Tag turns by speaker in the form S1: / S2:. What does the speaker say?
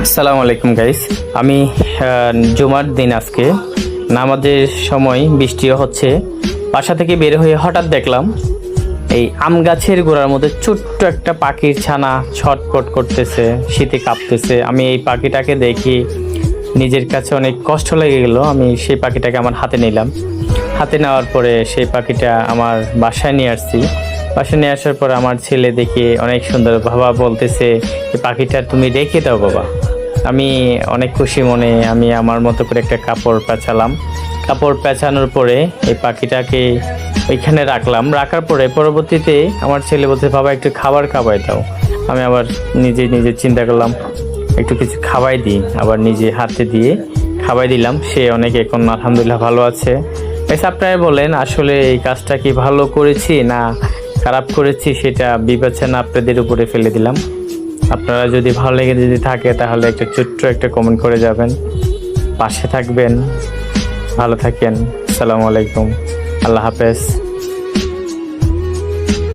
S1: আসসালামু আলাইকুম গাইস। আমি জুমার দিন আজকে নামাজের সময় বৃষ্টিও হচ্ছে, বাসা থেকে বের হয়ে হঠাৎ দেখলাম এই আম গাছের গোড়ার মধ্যে ছোট্ট একটা পাখির ছানা ছটফট করতেছে, শীতে কাঁপতেছে। আমি এই পাখিটাকে দেখি নিজের কাছে অনেক কষ্ট লেগে গেল। আমি সেই পাখিটাকে আমার হাতে নিলাম। হাতে নেওয়ার পরে সেই পাখিটা আমার বাসায় নিয়ে আসছি। বাসায় নিয়ে আসার পর আমার ছেলে দেখে অনেক সুন্দর, বাবা বলতেছে এই পাখিটা তুমি রেখে দাও বাবা। আমি অনেক খুশি মনে আমি আমার মতো করে একটা কাপড় পেঁচালাম। কাপড় পেঁচানোর পরে এই পাখিটাকে ওইখানে রাখলাম। রাখার পরে পরবর্তীতে আমার ছেলে বলছে বাবা একটু খাবার খাওয়াই দাও। আমি আবার নিজে চিন্তা করলাম একটু কিছু খাওয়াই দিই, আবার নিজে হাতে দিয়ে খাওয়াই দিলাম। সে অনেক এখন আলহামদুলিল্লাহ ভালো আছে। আপনারা বলেন আসলে এই কাজটা কি ভালো করেছি না খারাপ করেছি, সেটা বিবেচনা আপনাদের উপরে ফেলে দিলাম। আপনারা যদি ভালো লেগে যদি থাকে তাহলে একটা ছোট্ট একটা কমেন্ট করে যাবেন, পাশে থাকবেন। ভালো থাকেন। আসসালামু আলাইকুম, আল্লাহ হাফেজ।